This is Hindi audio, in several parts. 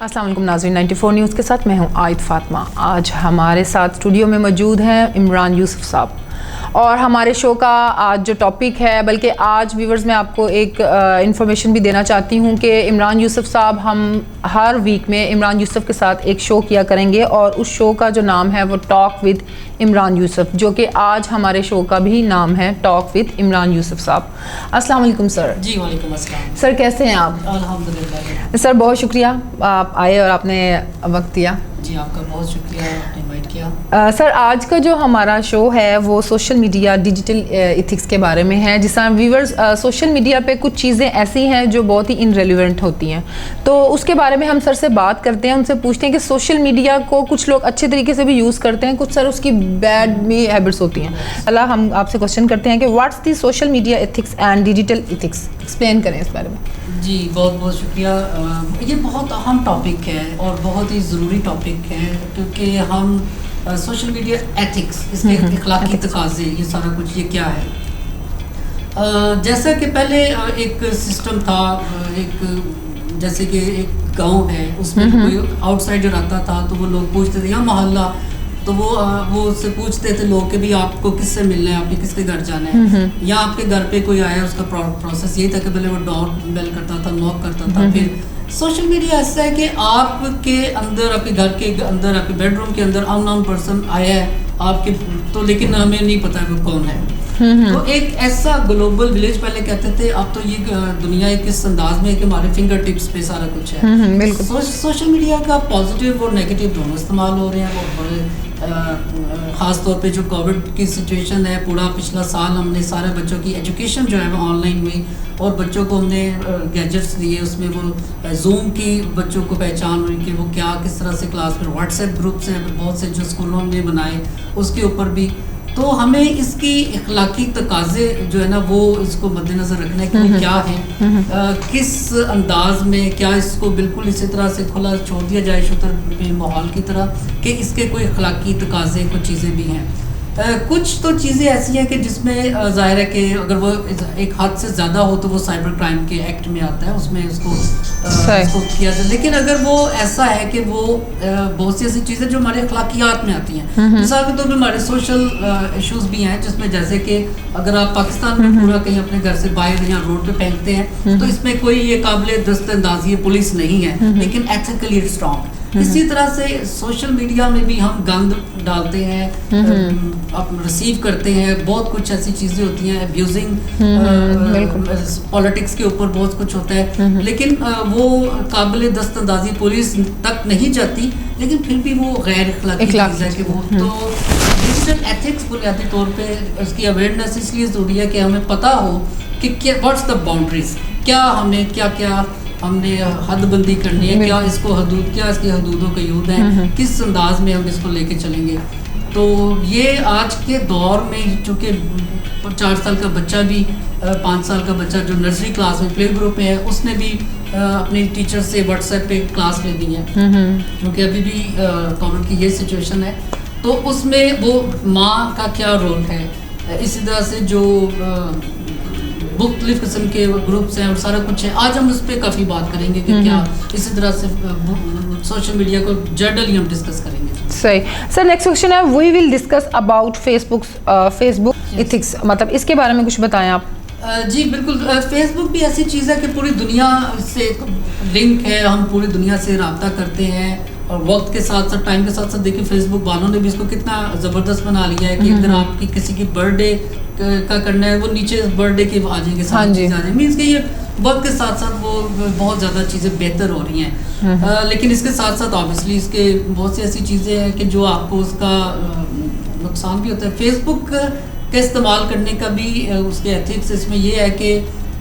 अस्सलाम वालेकुम नाज़रीन, 94 न्यूज़ के साथ मैं हूं आयत फ़ातिमा। आज हमारे साथ स्टूडियो में मौजूद हैं इमरान यूसुफ साहब और हमारे शो का आज जो टॉपिक है, बल्कि आज व्यूवर्स मैं आपको एक इन्फॉर्मेशन भी देना चाहती हूं कि इमरान यूसुफ साहब, हम हर वीक में इमरान यूसुफ के साथ एक शो किया करेंगे और उस शो का जो नाम है वो टॉक विद इमरान यूसुफ, जो कि आज हमारे शो का भी नाम है टॉक विद इमरान यूसुफ साहब। अस्सलाम वालेकुम सर। जी वालेकुम अस्सलाम। सर कैसे हैं आप? अल्हम्दुलिल्लाह। सर बहुत शुक्रिया आप आए और आपने वक्त दिया। जी आपका बहुत शुक्रिया, आपने इनवाइट किया। सर आज का जो हमारा शो है वो सोशल मीडिया डिजिटल इथिक्स के बारे में है। जिस तरह व्यूवर्स सोशल मीडिया पे कुछ चीज़ें ऐसी हैं जो बहुत ही इनरेलिवेंट होती हैं, तो उसके बारे में हम सर से बात करते हैं, उनसे पूछते हैं कि सोशल मीडिया को कुछ लोग अच्छे तरीके से भी यूज़ करते हैं, कुछ सर उसकी बैड भी हैबिट्स होती हैं। अल्लाह हम आपसे क्वेश्चन करते हैं कि what's the social media ethics and digital ethics, explain करें इस बारे में। जी बहुत बहुत शुक्रिया। ये बहुत अहम टॉपिक है और बहुत ही ज़रूरी टॉपिक है, क्योंकि हम सोशल मीडिया एथिक्स, इसके अखलाकी तकाज़े, ये सारा कुछ ये क्या है। जैसा कि पहले एक सिस्टम था, एक जैसे कि एक गांव है, उसमें कोई आउटसाइडर आता था तो वो लोग पूछते थे, या मोहल्ला, तो वो उससे पूछते थे लोग कि भाई आपको किससे मिलना है, आपने किसके घर जाना है, या आपके घर पे कोई आया, उसका प्रोसेस यही था कि पहले वो डोर बेल करता था, नॉक करता था। फिर सोशल मीडिया ऐसा है कि आपके अंदर, आपके घर के अंदर, आपके बेडरूम के अंदर अननोन पर्सन आया है आपके, तो लेकिन हमें नहीं पता है वो कौन है। तो एक ऐसा ग्लोबल विलेज, पहले कहते थे, अब तो ये दुनिया एक इस अंदाज में है कि हमारे फिंगर टिप्स पे सारा कुछ है। सोशल मीडिया का पॉजिटिव और नेगेटिव दोनों इस्तेमाल हो रहे हैं। और बड़े ख़ास तौर पे जो कोविड की सिचुएशन है, पूरा पिछला साल हमने सारे बच्चों की एजुकेशन जो है वो ऑनलाइन हुई और बच्चों को हमने गैजेट्स दिए, उसमें वो जूम की बच्चों को पहचान हुई कि वो क्या किस तरह से क्लास में, व्हाट्सएप ग्रुप्स हैं बहुत से जो स्कूलों ने बनाए, उसके ऊपर भी। तो हमें इसकी अखलाकी तकाज़े जो है ना वो इसको मद्देनज़र रखना है कि वो क्या है, किस अंदाज में, क्या इसको बिल्कुल इसी तरह से खुला छोड़ दिया जाए शुतर माहौल की तरह, कि इसके कोई अखलाकी तकाज़े, कुछ चीज़ें भी हैं। कुछ तो चीज़ें ऐसी हैं कि जिसमें ज़ाहिर है कि अगर वो एक हद से ज़्यादा हो तो वो साइबर क्राइम के एक्ट में आता है, उसमें उसको किया जाए। लेकिन अगर वो ऐसा है कि वो बहुत सी ऐसी चीज़ें जो हमारे अखलाकियात में आती हैं, मिसाल के तौर पर हमारे सोशल इश्यूज़ भी हैं, जिसमें जैसे कि अगर आप पाकिस्तान में पूरा कहीं अपने घर से बाहर या रोड पे फेंकते हैं तो इसमें कोई ये काबिल दस्तंदाजी पुलिस नहीं है, लेकिन एथिकली इट्स रॉन्ग। इसी तरह से सोशल मीडिया में भी हम गंद डालते हैं, आप रिसीव करते हैं, बहुत कुछ ऐसी चीज़ें होती हैं, अब्यूजिंग पॉलिटिक्स के ऊपर बहुत कुछ होता है, लेकिन वो काबिल दस्तंदाजी पुलिस तक नहीं जाती, लेकिन फिर भी वो गैर अखलाकी चीज़ है कि वो। तो डिजिटल एथिक्स बुनियादी तौर पे उसकी अवेयरनेस इसलिए ज़रूरी है कि हमें पता हो कि क्या व्हाट्स द बाउंड्रीज, क्या हमें क्या हमने हदबंदी करनी है, क्या इसको हदूद, क्या इसकी हदूदों का यूद है, किस अंदाज में हम इसको लेके चलेंगे। तो ये आज के दौर में चूँकि 4 साल का बच्चा भी, 5 साल का बच्चा जो नर्सरी क्लास में प्ले ग्रुप में है, उसने भी अपने टीचर से व्हाट्सएप पे क्लास ले दी है, क्योंकि अभी भी कोविड की ये सिचुएशन है। तो उसमें वो माँ का क्या रोल है, इसी तरह से जो मुख्तलिफ किस्म के ग्रुप्स हैं और सारा कुछ है। आज हम उस पर काफ़ी बात करेंगे कि क्या इसी तरह से सोशल मीडिया को जनरली हम डिस्कस करेंगे। सही सर, नेक्स्ट क्वेश्चन है, we will discuss about Facebook ethics, मतलब इसके बारे में कुछ बताएं आप। जी बिल्कुल। फेसबुक भी ऐसी चीज़ है कि पूरी दुनिया से लिंक है, हम पूरी दुनिया से रब्ता करते हैं, और वक्त के साथ साथ, टाइम के साथ साथ देखिए फेसबुक वालों ने भी इसको कितना ज़बरदस्त बना लिया है कि अगर आपकी किसी की बर्थडे का करना है, वो नीचे बर्थडे के आ जाएंगे, सारी चीज़ें आ जाएंगी। मीन्स कि ये वक्त के साथ साथ वो बहुत ज़्यादा चीज़ें बेहतर हो रही हैं, लेकिन इसके साथ साथ ऑब्वियसली इसके बहुत सी ऐसी चीज़ें हैं कि जो आपको उसका नुकसान भी होता है। फेसबुक का इस्तेमाल करने का भी उसके एथिक्स इसमें ये है कि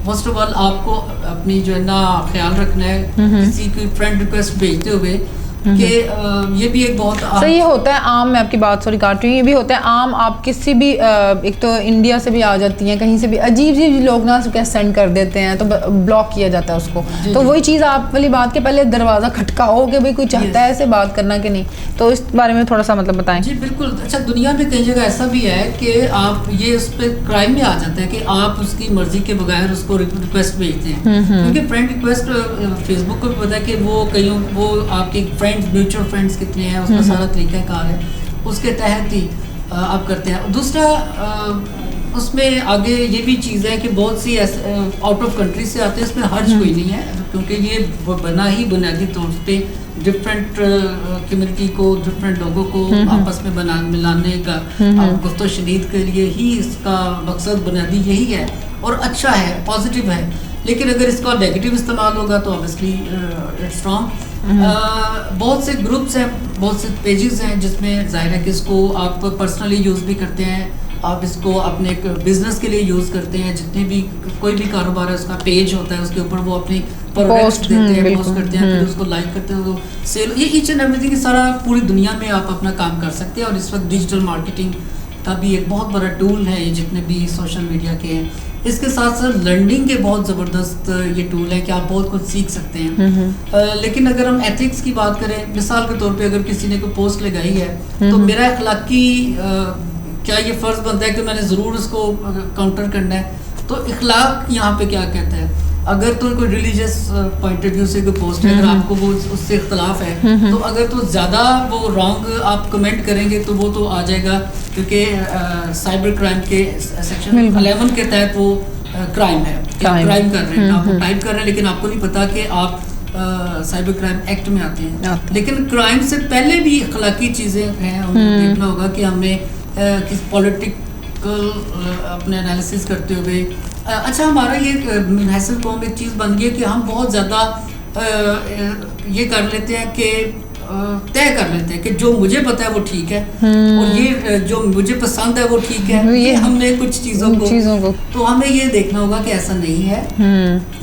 फर्स्ट ऑफ ऑल आपको अपनी जो है ना ख्याल रखना है, किसी की फ्रेंड रिक्वेस्ट भेजते हुए कि ये भी एक बहुत सर ये होता है आम, मैं आपकी बात सॉरी काट रही हूँ, ये भी होता है आम, आप किसी भी एक तो इंडिया से भी आ जाती हैं, कहीं से भी अजीब अजीब लोग ना क्या सेंड कर देते हैं तो ब्लॉक किया जाता है उसको। तो वही चीज़ आप वाली बात के पहले दरवाज़ा खटकाओ कि भाई कोई चाहता है ऐसे बात करना कि नहीं, तो इस बारे में थोड़ा सा मतलब बताएं। जी बिल्कुल। अच्छा, दुनिया में कई जगह ऐसा भी है कि आप ये उस पर क्राइम में आ जाता है कि आप उसकी मर्जी के बगैर उसको रिक्वेस्ट भेजते हैं, क्योंकि फ्रेंड रिक्वेस्ट फेसबुक को भी पता है कि वो आपके फ्रेंड्स, म्यूचुअल फ्रेंड्स कितने हैं, उसका सारा तरीक़ाकार है, उसके तहत ही आप करते हैं। दूसरा उसमें आगे ये भी चीज़ है कि बहुत सी आउट ऑफ कंट्री से आते हैं, इसमें हर्ज कोई नहीं है, क्योंकि ये बना ही बुनियादी तौर पे डिफरेंट कम्युनिटी को, डिफरेंट लोगों को आपस में मिलाने का, गुफ्तो शनीद के लिए ही इसका मकसद बुनियादी यही है और अच्छा है, पॉजिटिव है। लेकिन अगर इसका नेगेटिव इस्तेमाल होगा तो ऑब्वियसली इट्स रॉन्ग। बहुत से ग्रुप्स हैं, बहुत से पेजेस हैं जिसमें जाहिर है कि इसको आप पर्सनली यूज़ भी करते हैं, आप इसको अपने एक बिजनेस के लिए यूज़ करते हैं। जितने भी कोई भी कारोबार है उसका पेज होता है, उसके ऊपर वो अपनी पोस्ट देते हैं, पोस्ट करते हैं, फिर उसको लाइक करते हैं, सेल, ये ईच एंड एवरीथिंग सारा पूरी दुनिया में आप अपना काम कर सकते हैं। और इस वक्त डिजिटल मार्केटिंग का भी एक बहुत बड़ा टूल है, जितने भी सोशल मीडिया के हैं। इसके साथ साथ लर्निंग के बहुत ज़बरदस्त ये टूल है कि आप बहुत कुछ सीख सकते हैं। लेकिन अगर हम एथिक्स की बात करें, मिसाल के तौर पे अगर किसी ने कोई पोस्ट लगाई है तो मेरा अखलाकी क्या ये फ़र्ज़ बनता है कि मैंने ज़रूर उसको काउंटर करना है? तो इखलाक यहाँ पे क्या कहता है? अगर तो कोई रिलीजियस पॉइंट ऑफ व्यू से कोई पोस्ट है, अगर आपको वो उससे इख्तलाफ है, तो अगर तो ज़्यादा वो रॉन्ग आप कमेंट करेंगे तो वो तो आ जाएगा, क्योंकि साइबर क्राइम के सेक्शन 11 के तहत वो क्राइम है, क्राइम कर रहे हैं, आप टाइप कर रहे हैं लेकिन आपको नहीं पता कि आप साइबर क्राइम एक्ट में आते हैं। लेकिन क्राइम से पहले भी अखलाकी चीज़ें हैं, हमें देखना होगा कि हमने किस पॉलिटिकल अपने एनालिसिस करते हुए, अच्छा हमारा ये हैसल कौम एक चीज़ बन गई है कि हम बहुत ज़्यादा ये कर लेते हैं कि तय कर लेते हैं कि जो मुझे पता है वो ठीक है और ये जो मुझे पसंद है वो ठीक है। ये हमने कुछ चीज़ों को तो हमें ये देखना होगा कि ऐसा नहीं है।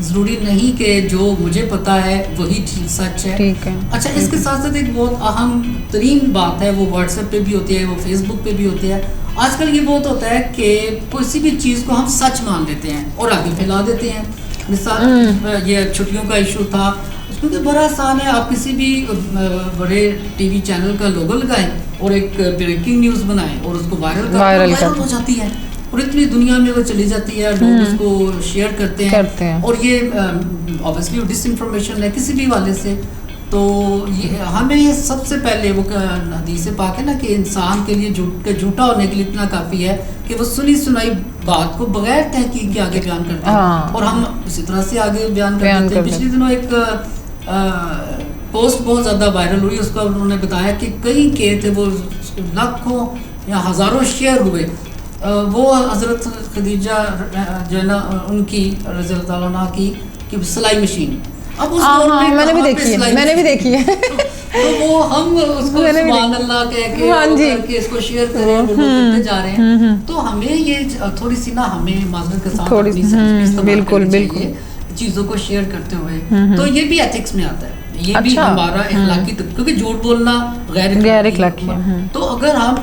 ज़रूरी नहीं कि जो मुझे पता है वही सच है। अच्छा, इसके साथ साथ एक बहुत अहम तरीन बात है, वो व्हाट्सएप पे भी होती है, वो फेसबुक पे भी होती है। आजकल ये बहुत होता है कि किसी भी चीज़ को हम सच मान लेते हैं और आगे फैला देते हैं। मिसाल ये छुट्टियों का इशू था, क्योंकि बड़ा आसान है, आप किसी भी बड़े टीवी चैनल का लोगो लगाएं और एक ब्रेकिंग न्यूज़ बनाएं और उसको वायरल हो जाती है और इतनी दुनिया में वो चली जाती है, लोग उसको शेयर करते हैं। और ये ऑब्वियसली डिसइंफॉर्मेशन है किसी भी वाले से। तो ये हमें सबसे पहले वो हदीस पाक है ना कि इंसान के लिए झूठा होने के लिए इतना काफ़ी है कि वो सुनी सुनाई बात को बगैर तहकीक के आगे बयान करते हैं और हम इसी तरह से आगे बयान करते हैं। पिछले दिनों एक पोस्ट बहुत ज़्यादा वायरल हुई, उसका उन्होंने बताया कि कई के थे, वो लाखों या हज़ारों शेयर हुए। वो हज़रत खदीजा जो है ना उनकी रज़ी अल्लाह अन्हा की सिलाई मशीन, अब उस मैंने भी देखी है तो वो हम उसको सुभान अल्लाह कह के इसको शेयर करें, करते जा रहे हैं। तो हमें ये थोड़ी सी ना, हमें माज़रत के साथ बिल्कुल चीज़ों को शेयर करते हुए, तो ये भी एथिक्स में आता है। ये भी हमारा इखलाकी, क्योंकि झूठ बोलना गैर इखलाकी है। तो अगर हम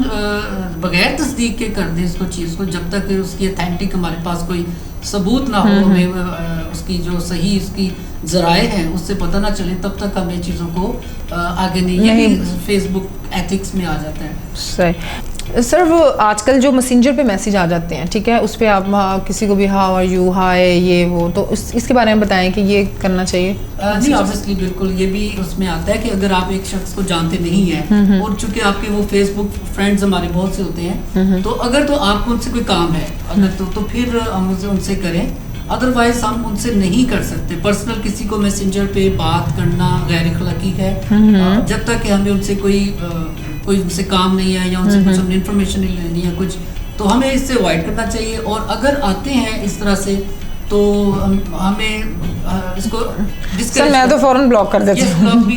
बगैर तस्दीक के कर दें इसको चीज़ को, जब तक उसकी अथेंटिक हमारे पास कोई सबूत ना हो, हमें उसकी जो सही उसकी ज़राए हैं उससे पता ना चले, तब तक हमें चीज़ों को आगे नहीं फेसबुक एथिक्स में आ जाता है। सही सर, वो आजकल जो मैसेंजर पे मैसेज आ जाते हैं, ठीक है, उस पर आप किसी को भी हाउ आर यू, हाय, ये वो, तो इसके बारे में बताएं कि ये करना चाहिए। जी ऑब्वियसली बिल्कुल, ये भी उसमें आता है कि अगर आप एक शख्स को जानते नहीं हैं और चूंकि आपके वो फेसबुक फ्रेंड्स हमारे बहुत से होते हैं, तो अगर तो आपको उनसे कोई काम है अगर तो फिर हम उनसे करें, अदरवाइज हम उनसे नहीं कर सकते। पर्सनल किसी को मैसेंजर पे बात करना गैर इखलाकी है, जब तक कि हमें उनसे कोई उनसे काम नहीं है या उनसे कुछ हमने इन्फॉर्मेशन नहीं लेनी है कुछ, तो हमें इससे अवॉइड करना चाहिए। और अगर आते हैं इस तरह से तो हमें इसको मैं तो फौरन ब्लॉक कर देती हूँ। ब्लॉक भी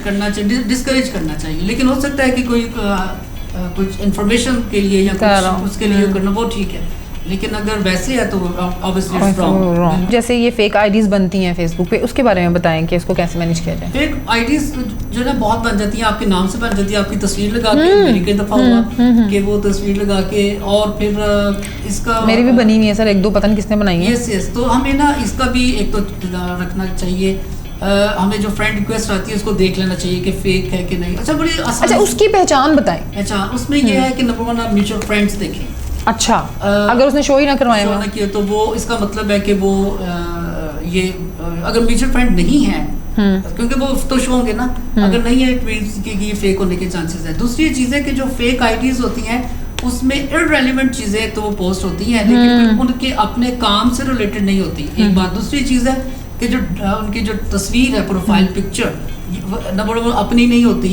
करना चाहिए, डिस्करेज करना चाहिए। लेकिन हो सकता है कि कोई कुछ इन्फॉर्मेशन के लिए या कुछ उसके लिए करना वो ठीक है, लेकिन अगर वैसे है तो ऑब्वियसली इट्स रॉन्ग। जैसे ये फेक आईडीज बनती हैं फेसबुक पे, उसके बारे में बताएं कि इसको कैसे मैनेज किया जाए। फेक आईडीज जो है बहुत बन जाती हैं, आपके नाम से बन जाती है, आपकी तस्वीर लगा के, मेरी कई दफा हुआ कि वो तस्वीर लगा के, और फिर इसका मेरी भी बनी हुई है सर, एक दो पता नहीं किसने बनाई है। यस, तो हमें ना इसका भी एक तो रखना चाहिए, हमें जो फ्रेंड रिक्वेस्ट आती है उसको देख लेना चाहिए कि फेक है कि नहीं। अच्छा, बड़ी आसान। अच्छा, उसकी पहचान बताएं। अच्छा, उसमें ये है कि नंबर 1 आप म्यूचुअल फ्रेंड्स देखें। अच्छा, अगर उसने शो ही ना करवाया शो ना किया तो वो इसका मतलब है कि वो ये अगर म्यूचुअल फ्रेंड नहीं है, क्योंकि वो तो शो होंगे ना, अगर नहीं है इट मींस कि ये फेक होने के चांसेस है। दूसरी चीज़ है कि जो फेक आईडीज होती हैं उसमें इररेलेवेंट चीज़ें तो वो पोस्ट होती हैं, लेकिन उनके अपने काम से रिलेटेड नहीं होती, एक बात। दूसरी चीज़ है कि जो उनकी जो तस्वीर है, प्रोफाइल पिक्चर, नंबर 1 अपनी नहीं होती।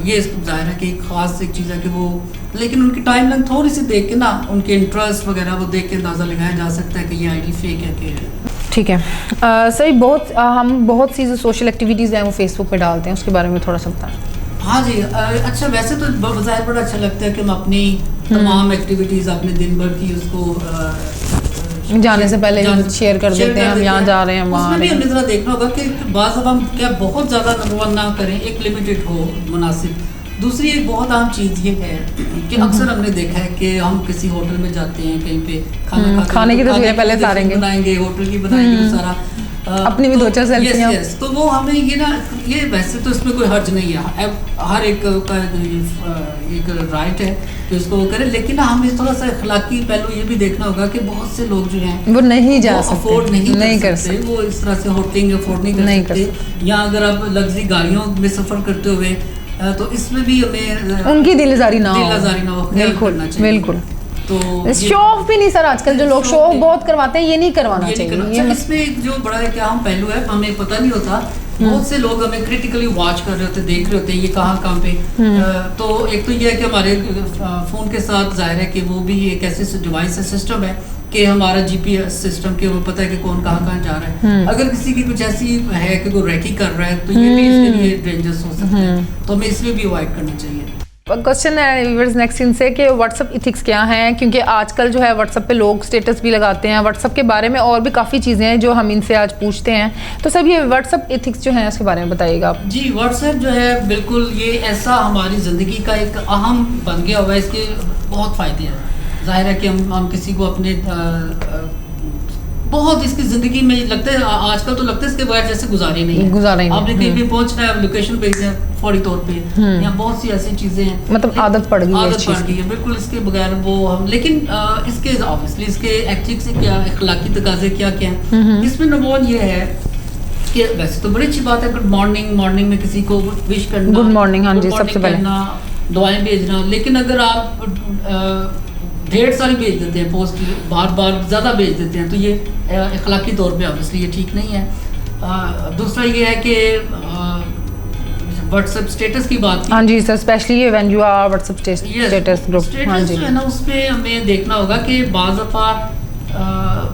ये जाहिर है कि ख़ास एक चीज़ है कि वो, लेकिन उनकी टाइमलाइन थोड़ी सी देख के ना, उनके इंटरेस्ट वगैरह वो देख के अंदाज़ा लगाया जा सकता है कि ये आईडी फेक है कि। ठीक है सही। हम बहुत सी जो सोशल एक्टिविटीज़ हैं वो फेसबुक पे डालते हैं, उसके बारे में थोड़ा सा बताएं। हाँ जी, अच्छा, वैसे तो बज़ाहिर बड़ा अच्छा लगता है कि हम अपनी तमाम एक्टिविटीज़ अपने दिन भर की उसको जाने से पहले शेयर कर देते हैं, हम यहाँ जा रहे हैं, वहाँ। उसमें भी हमें ज़रा देखना होगा कि बाज़ अब हम क्या बहुत ज़्यादा नंबर 1 ना करें, एक लिमिटेड हो मुनासिब। दूसरी एक बहुत अहम चीज़ ये है कि अक्सर हमने देखा है कि हम किसी होटल में जाते हैं, कहीं पे खाने की तस्वीरें पहले बनाएंगे, होटल की बनाएंगे, सारा अपनी भी 2-4 सेल्फियां। यस, तो वो हमें ये ना, ये वैसे तो इसमें कोई हर्ज नहीं है, हर एक का एक राइट है कि उसको वो करे, लेकिन ना हमें थोड़ा सा अखलाकी पहलू ये भी देखना होगा कि बहुत से लोग जो हैं वो नहीं जा सकते, अफोर्ड नहीं कर सकते, वो इस तरह से होटलिंग अफोर्ड नहीं कर सकते, या अगर आप लग्जरी गाड़ियों में सफ़र करते हुए, तो इसमें भी हमें उनकी दिलजारी ना हो, बिल्कुल। तो शो ऑफ भी नहीं सर, आजकल जो लोग शो ऑफ बहुत करवाते हैं, ये नहीं करवाना चाहिए। इसमें जो बड़ा है क्या हम पहलू है, हमें पता नहीं होता, बहुत से लोग हमें क्रिटिकली वॉच कर रहे होते, देख रहे होते हैं ये कहाँ पे। तो एक तो ये है कि हमारे फ़ोन के साथ जाहिर है कि वो भी एक ऐसे डिवाइस है, सिस्टम है कि हमारा GPS सिस्टम के वो पता है कि कौन कहाँ जा रहा है। अगर किसी की कुछ ऐसी है कि कोई रैकी कर रहा है तो ये भी इसके लिए डेंजरस हो सकता है, तो हमें इसलिए भी अवॉइड करना चाहिए। क्वेश्चन है व्यूअर्स नेक्स्ट इनसे कि व्हाट्सअप इथिक्स क्या हैं, क्योंकि आजकल जो है व्हाट्सअप पे लोग स्टेटस भी लगाते हैं, व्हाट्सअप के बारे में और भी काफ़ी चीज़ें हैं जो हम इनसे आज पूछते हैं। तो सब ये व्हाट्सअप इथिक्स जो हैं उसके बारे में बताइएगा आप। जी, व्हाट्सएप जो है बिल्कुल ये ऐसा हमारी ज़िंदगी का एक अहम बन गया हुआ है, इसके बहुत फ़ायदे हैं। जाहिर है कि हम किसी को अपने बहुत इसकी ज़िंदगी में लगता है, आजकल तो लगता है इसके बगैर जैसे गुजारे नहीं है। आपने कहीं भी पहुंचना है, लोकेशन भेज दें फौरी तौर पे, या बहुत सी ऐसी चीज़ें हैं, मतलब आदत पड़ गई है बिल्कुल इसके बगैर वो हम। लेकिन इसके ऑब्वियसली इसके एथिक्स से क्या, अखलाकी तकाज़े क्या क्या हैं, इसमें नंबर 1 ये है कि वैसे तो बड़ी अच्छी बात है, गुड मॉर्निंग में किसी को विश करना, गुड मॉर्निंग, हाँ जी, सबसे पहले दुआएं भेजना। लेकिन अगर आप ढेर सारी भेज देते हैं पोस्ट, बार ज़्यादा भेज देते हैं, तो ये अखलाकी तौर पे ऑब्वियसली ये ठीक नहीं है। दूसरा ये है कि व्हाट्सएप स्टेटस की बात, हाँ जी sir, specially when you are WhatsApp status group, हाँ जी, जो है ना उसमें हमें देखना होगा कि बाज़ दफ़ा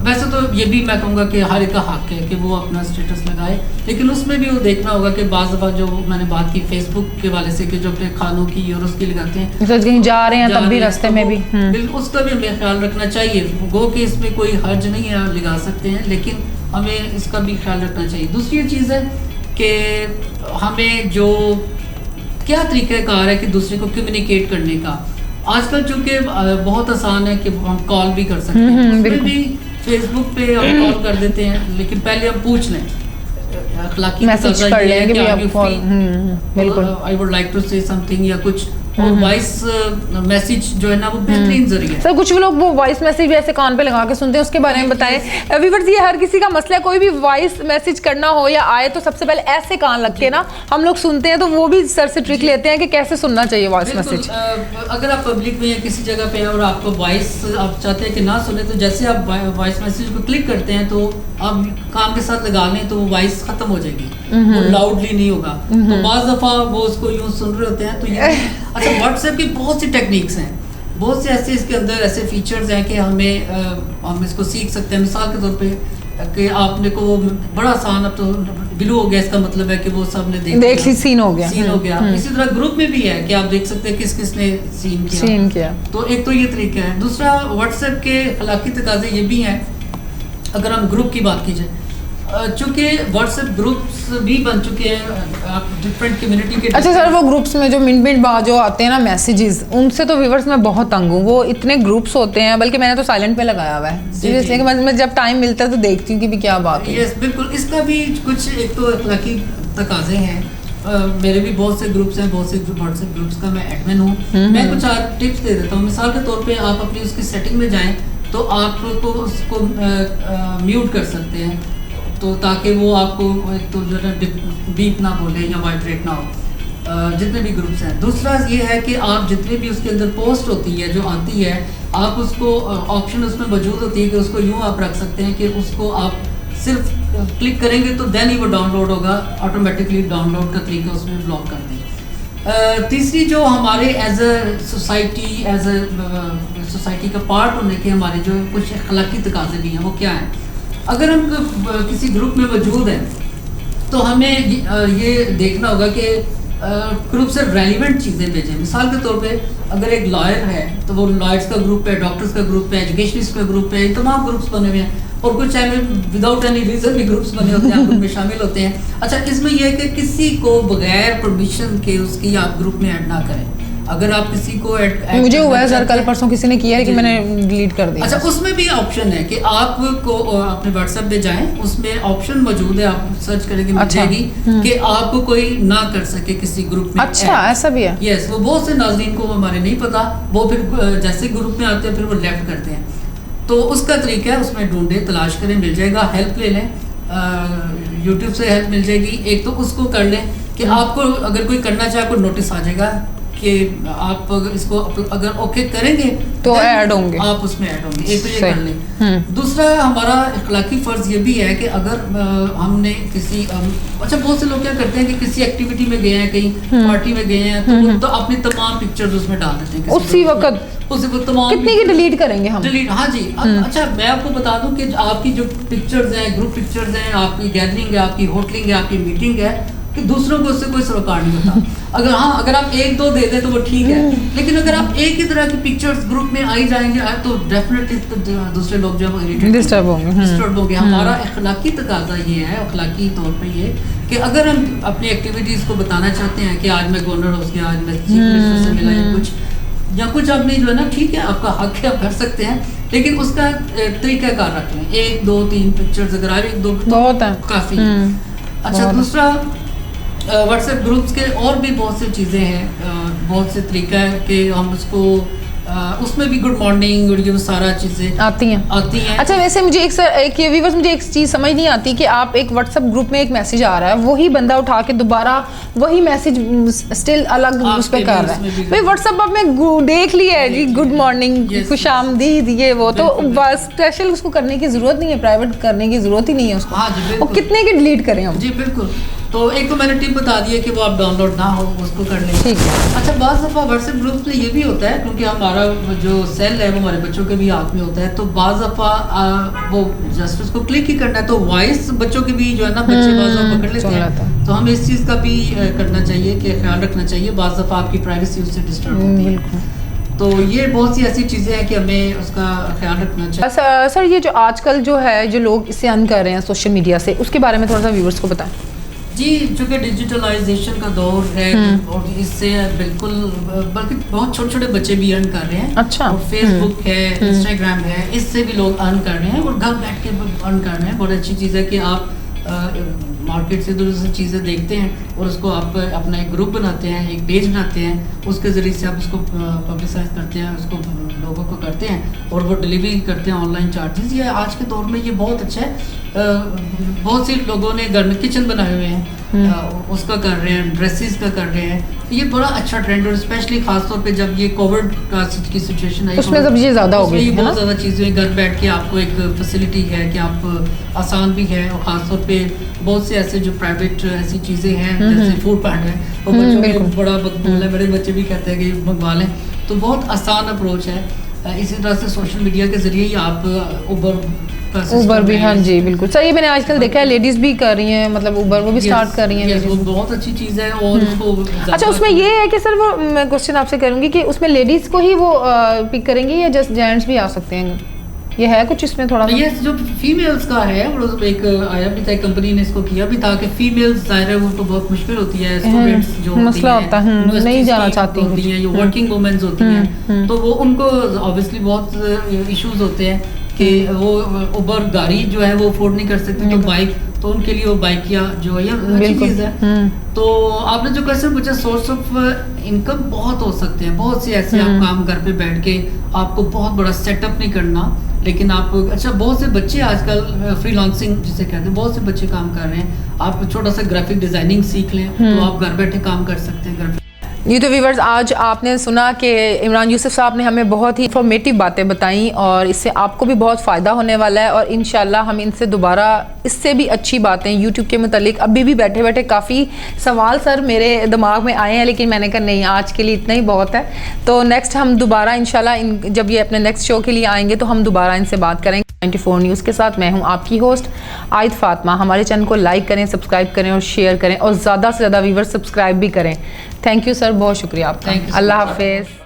वैसे तो ये भी मैं कहूँगा कि हर एक का हक है कि वो अपना स्टेटस लगाए, लेकिन उसमें भी वो देखना होगा कि बाज़ दफ़ा जो मैंने बात की फेसबुक के वाले से कि जो अपने खानों की और उसकी लगाते हैं, कहीं जा रहे हैं तब भी रास्ते में भी, बिल्कुल उसका भी हमें ख्याल रखना चाहिए। गो कि इसमें कोई हर्ज नहीं है, लगा सकते हैं, लेकिन हमें इसका भी ख्याल रखना चाहिए। दूसरी चीज़ है कि हमें जो क्या तरीक़ाकार है कि दूसरे को कम्युनिकेट करने का, आजकल चूँकि बहुत आसान है कि हम कॉल भी कर सकते हैं, उसमें भी फेसबुक पे हम कॉल कर देते हैं, लेकिन पहले हम पूछ लें, अखलाकी मैसेज कर लें कि आप कॉल, बिल्कुल, I would like to say something या कुछ, और वॉइस मैसेज जो है ना वो बेहतरीन जरिया है। सर कुछ लोग वो वॉइस मैसेज भी ऐसे कान पे लगा के सुनते हैं, उसके बारे में बताएं। व्यूअर्स ये हर किसी का मसला है, कोई भी वॉइस मैसेज करना हो या आए तो सबसे पहले ऐसे कान लग के ना हम लोग सुनते हैं, तो वो भी सर से ट्रिक लेते हैं कि कैसे सुनना चाहिए वॉइस मैसेज। अगर आप पब्लिक में या किसी जगह पे हैं और आपको वॉइस आप चाहते हैं कि ना सुने, तो जैसे आप वॉइस मैसेज को क्लिक करते हैं तो आप काम के साथ लगा लें तो वो वॉइस खत्म हो जाएगी, वो लाउडली नहीं होगा। तो बाज़ दफ़ा वो उसको यूँ सुन रहे होते हैं, तो ये अच्छा व्हाट्सएप की बहुत सी टेक्निक्स हैं, बहुत से ऐसे इसके अंदर ऐसे फीचर्स हैं कि हम इसको सीख सकते हैं। मिसाल के तौर पे कि आपने को बड़ा आसान, अब तो ब्लू हो गया इसका मतलब है कि वो सब ने देख ली, सीन हो गया। इसी तरह ग्रुप में भी है कि आप देख सकते हैं किस किस ने सीन किया। तो एक तो ये तरीका है। दूसरा, व्हाट्सएप के अखलाकी तकाजे ये भी हैं, अगर हम ग्रुप की बात की जाए, चूँकि व्हाट्सएप ग्रुप्स भी बन चुके हैं, आप डिफरेंट कम्युनिटी के। अच्छा सर, वो ग्रुप्स में जो मिनट बाद जो आते हैं ना मैसेजेस, उनसे तो व्यूवर्स मैं बहुत तंग हूँ। वो इतने ग्रुप्स होते हैं, बल्कि मैंने तो साइलेंट पे लगाया हुआ है, इसलिए कि मैं जब टाइम मिलता है तो देखती हूँ कि भी क्या बात है। यस बिल्कुल, इसका भी कुछ एक तो अखलाकी तकाजे हैं। मेरे भी बहुत से ग्रुप्स हैं, बहुत से व्हाट्सएप ग्रुप्स का मैं एडमिन हूँ। मैं कुछ टिप्स दे देता हूँ। मिसाल के तौर पे आप अपनी उसकी सेटिंग में जाएं तो आपको उसको म्यूट कर सकते हैं, तो ताकि वो आपको एक तो जो है बीप ना बोले या वाइब्रेट ना हो, जितने भी ग्रुप्स हैं। दूसरा ये है कि आप जितने भी उसके अंदर पोस्ट होती है जो आती है, आप उसको ऑप्शन उसमें मौजूद होती है कि उसको यूँ आप रख सकते हैं कि उसको आप सिर्फ क्लिक करेंगे तो देन ही वो डाउनलोड होगा, ऑटोमेटिकली डाउनलोड का तरीका उसमें ब्लॉक कर दें। तीसरी, जो हमारे एज अ सोसाइटी का पार्ट होने के हमारे जो कुछ अखलाकी तकाजे भी हैं, वो क्या हैं? अगर हम किसी ग्रुप में मौजूद हैं तो हमें ये देखना होगा कि ग्रुप से रेलिवेंट चीज़ें भेजें। मिसाल के तौर पे अगर एक लॉयर है तो वो लॉयर्स का ग्रुप है, डॉक्टर्स का ग्रुप है, एजुकेशनिस्ट का ग्रुप है, तमाम ग्रुप्स बने हुए हैं, और कुछ टाइम विदाउट एनी रीज़न भी ग्रुप्स बने होते हैं, आप उनमें शामिल होते हैं। अच्छा, इसमें यह है कि किसी को बगैर परमिशन के उसकी आप ग्रुप में ऐड ना करें। अगर आप किसी को मुझे हुआ है सर, कल परसों किसी ने किया है कि मैंने डिलीट कर दिया। अच्छा, उसमें भी ऑप्शन है कि आपको अपने व्हाट्सएप पे जाएं, उसमें ऑप्शन मौजूद है, आप सर्च करेंगे मिल जाएगी कि आपको कोई ना कर सके किसी ग्रुप में। अच्छा, ऐसा भी है? यस, वो बहुत से नाज़रीन को हमारे नहीं पता, वो फिर जैसे ग्रुप में आते हैं फिर वो लेफ्ट करते हैं। तो उसका तरीका है, उसमें ढूंढे, तलाश करें, मिल जाएगा। हेल्प ले लें, यूट्यूब से हेल्प मिल जाएगी। एक तो उसको कर लें कि आपको अगर कोई करना चाहे, आपको नोटिस आ जाएगा कि आप इसको अगर ओके करेंगे तो ऐड होंगे, आप उसमें ऐड होंगे। एक तो ये कर लें। दूसरा, हमारा इखलाकी फ़र्ज़ ये भी है कि अगर हमने किसी अच्छा, बहुत से लोग क्या करते हैं कि किसी एक्टिविटी में गए हैं, कहीं पार्टी में गए हैं, तो अपनी तमाम पिक्चर्स उसमें डाल देते हैं उसी वक्त तमाम। कितनी की डिलीट करेंगे हम? डिलीट, हाँ जी। अच्छा, मैं आपको बता दूं कि आपकी जो पिक्चर्स हैं, ग्रुप पिक्चर्स हैं, आपकी गैदरिंग है, आपकी होटलिंग है, आपकी मीटिंग है, कि दूसरों को उससे कोई सरोकार नहीं होता। अगर आप एक दो दे दें तो वो ठीक है, लेकिन अगर आप एक ही तरह की पिक्चर्स ग्रुप में आई जाएंगे तो डेफिनेटली दूसरे लोग जो है डिस्टर्ब होंगे। हमारा अखलाकी तकाजा ये है, अखलाकी तौर पे ये, कि अगर हम अपनी एक्टिविटीज़ को बताना चाहते हैं कि आज मैं गवर्नर हाउस गया, आज मैं चीफ मिनिस्टर से मिला, या कुछ आपने जो है ना, ठीक है, आपका हक है, आप कर सकते हैं, लेकिन उसका तरीक़ाकार रख लें। 1 2 3 पिक्चर्स अगर आए, 1 2 बहुत है, काफ़ी। अच्छा, दूसरा, व्हाट्सएप ग्रुप्स के और भी बहुत सी चीज़ें हैं, बहुत से तरीका है कि हम उसको उसमें भी गुड मॉर्निंग और ये सारा चीज़ें आती हैं। अच्छा, वैसे मुझे एक व्यूअर्स, मुझे एक चीज़ समझ नहीं आती कि आप एक व्हाट्सएप ग्रुप में एक मैसेज आ रहा है, वही बंदा उठा के दोबारा वही मैसेज स्टिल अलग उस पर कर रहा है। भाई व्हाट्सएप आप में देख लिया है जी, गुड मॉर्निंग, खुशामदीद, ये वो, तो बस स्पेशल उसको करने की ज़रूरत नहीं है, प्राइवेट करने की ज़रूरत ही नहीं है उसको। हाँ जी, और कितने की डिलीट करें हम? जी बिल्कुल। तो एक तो मैंने टिप बता दी है कि वो आप डाउनलोड ना हो, उसको कर लें। ठीक है। अच्छा, बाज़ दफ़ा व्हाट्सएप ग्रुप्स में ये भी होता है, क्योंकि हमारा जो सेल है वो हमारे बच्चों के भी हाथ में होता है, तो बाज़ दफ़ा वो जस्ट उसको क्लिक ही करना है, तो वॉइस बच्चों के भी जो है ना, बच्चे बाज़ दफ़ा पकड़ लेते हैं। तो हमें इस चीज़ का भी करना चाहिए कि ख्याल रखना चाहिए, बाज़ दफ़ा आपकी प्राइवेसी उससे डिस्टर्ब होती है। तो ये बहुत सी ऐसी चीज़ें हैं कि हमें उसका ख्याल रखना चाहिए। सर, ये जो आजकल जो है, जो लोग इससे अर्न कर रहे हैं सोशल मीडिया से, उसके बारे में थोड़ा सा व्यूअर्स को बताएं। जी, चूँकि डिजिटलाइजेशन का दौर है और इससे बिल्कुल, बल्कि बहुत छोटे छोटे बच्चे भी अर्न कर रहे हैं। अच्छा। और फेसबुक है, इंस्टाग्राम है, इससे भी लोग अर्न कर रहे हैं और घर बैठ के अर्न कर रहे हैं। बहुत अच्छी चीज़ है कि आप मार्केट से दूसरी चीज़ें देखते हैं और उसको आप अपना एक ग्रुप बनाते हैं, एक पेज बनाते हैं, उसके ज़रिए से आप उसको पब्लिसाइज करते हैं, उसको लोगों को करते हैं और वो डिलीवरी करते हैं ऑनलाइन चार्जेस। ये आज के दौर में ये बहुत अच्छा है। बहुत सी लोगों ने घर में किचन बनाए हुए हैं, उसका कर रहे हैं, ड्रेसेस का कर रहे हैं। ये बड़ा अच्छा ट्रेंड, और स्पेशली खासतौर पे जब ये कोविड की सिचुएशन आई, उसमें सब चीज़ें ज़्यादा हो गई, बहुत ज़्यादा चीज़ें घर बैठ के आपको एक फैसिलिटी है कि आप आसान भी है, और ख़ासतौर पे बहुत से ऐसे जो प्राइवेट ऐसी चीज़ें हैं जैसे फूड पैंड है, वो बच्चों के बड़ा मकबूल है, मेरे बच्चे भी कहते हैं कि मंगवा लें, तो बहुत आसान अप्रोच है। इसी तरह से सोशल मीडिया के जरिए ही आप उबर भी, हाँ जी बिल्कुल सर, ये मैंने आजकल देखा है लेडीज़ भी कर रही हैं, मतलब उबर वो भी स्टार्ट कर रही हैं। वो बहुत अच्छी चीज़ है। और उसको अच्छा, उसमें ये है कि सर वो मैं क्वेश्चन आपसे करूँगी कि उसमें लेडीज़ को ही वो पिक करेंगी या जस्ट जेंट्स भी आ सकते हैं? ये है कुछ इसमें थोड़ा ये जो फीमेल्स का है, और एक आया भी था, कंपनी ने इसको किया भी था कि फीमेल्स जाहिर है वो तो बहुत मुश्किल होती है, स्टूडेंट्स जो मसला होता है, नहीं जाना चाहती होती हैं, जो वर्किंग वुमेन्स होती हैं, तो वो उनको ऑब्वियसली बहुत इश्यूज होते हैं कि वो उबर गाड़ी जो है वो अफोर्ड नहीं कर सकती, तो बाइक, तो उनके लिए वो बाइक या जो है अच्छी चीज़ है। तो आपने जो क्वेश्चन पूछा, सोर्स ऑफ इनकम बहुत हो सकते हैं, बहुत से ऐसे आप काम घर पे बैठ के, आपको बहुत बड़ा सेटअप नहीं करना, लेकिन आप अच्छा बहुत से बच्चे आजकल फ्रीलांसिंग जिसे कहते हैं, बहुत से बच्चे काम कर रहे हैं। आप छोटा सा ग्राफिक डिजाइनिंग सीख लें तो आप घर बैठे काम कर सकते हैं। ये तो व्यूअर्स, आज आपने सुना कि इमरान यूसुफ साहब ने हमें बहुत ही इंफॉर्मेटिव बातें बताई और इससे आपको भी बहुत फ़ायदा होने वाला है, और इंशाल्लाह हम इनसे दोबारा इससे भी अच्छी बातें यूट्यूब के मुतालिक, अभी भी बैठे बैठे काफ़ी सवाल सर मेरे दिमाग में आए हैं, लेकिन मैंने कहा नहीं, आज के लिए इतना ही बहुत है। तो नेक्स्ट हम दोबारा इंशाल्लाह जब ये अपने नेक्स्ट शो के लिए आएंगे तो हम दोबारा इनसे बात करेंगे। 94 न्यूज़ के साथ मैं हूं आपकी होस्ट आयद फातिमा। हमारे चैनल को लाइक करें, सब्सक्राइब करें और शेयर करें, और ज़्यादा से ज़्यादा व्यूअर्स सब्सक्राइब भी करें। थैंक यू सर, बहुत शुक्रिया आपका। अल्लाह हाफिज़।